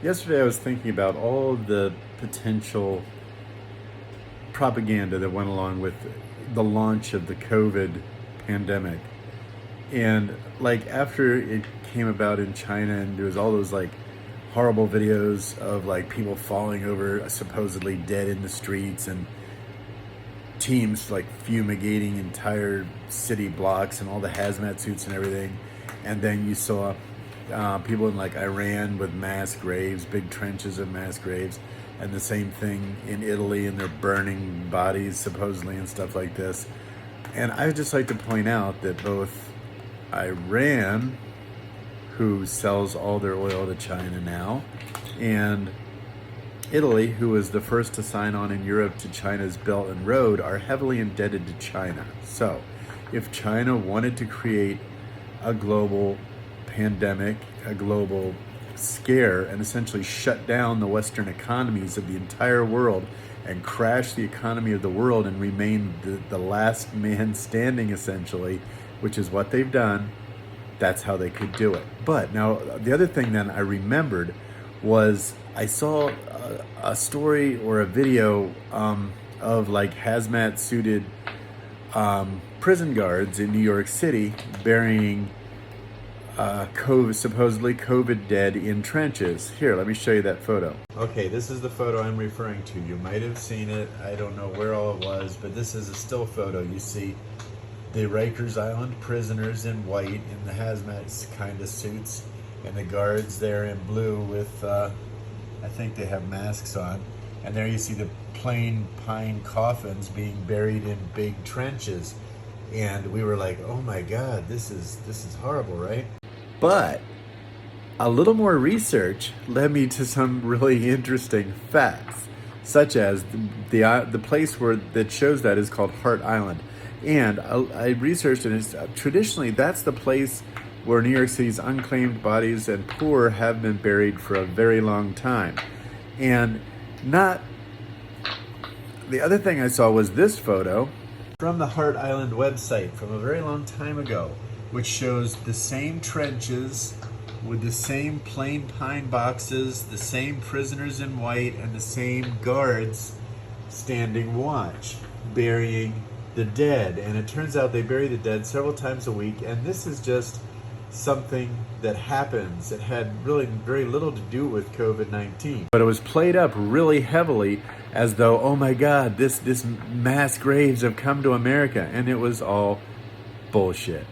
Yesterday I was thinking about all of the potential propaganda that went along with the launch of the COVID pandemic. And like after it came about in China and there was all those like horrible videos of like people falling over supposedly dead in the streets and teams like fumigating entire city blocks and all the hazmat suits and everything. And then you saw people in like Iran with mass graves, big trenches of mass graves, and the same thing in Italy, and they're burning bodies supposedly and stuff like this. And I would just like to point out that both Iran, who sells all their oil to China now, and Italy, who was the first to sign on in Europe to China's Belt and Road, are heavily indebted to China. So if China wanted to create a global pandemic, a global scare, and essentially shut down the Western economies of the entire world and crash the economy of the world and remain the last man standing, essentially, which is what they've done, that's how they could do it. But now, the other thing then I remembered was I saw a story or a video of like hazmat suited prison guards in New York City burying supposedly COVID dead in trenches. Here, let me show you that photo. Okay, this is the photo I'm referring to. You might have seen it. I don't know where all it was, but this is a still photo. You see the Rikers Island prisoners in white in the hazmat kind of suits, and the guards there in blue with, I think they have masks on. And there you see the plain pine coffins being buried in big trenches. And we were like, oh my God, this is horrible, right? But a little more research led me to some really interesting facts, such as the place that shows that is called Hart Island. And I researched, and traditionally that's the place where New York City's unclaimed bodies and poor have been buried for a very long time. And the other thing I saw was this photo from the Hart Island website from a very long time ago, which shows the same trenches with the same plain pine boxes, the same prisoners in white, and the same guards standing watch, burying the dead. And it turns out they bury the dead several times a week, and this is just something that happens. It had really very little to do with COVID-19. But it was played up really heavily as though, oh my God, this mass graves have come to America, and it was all bullshit.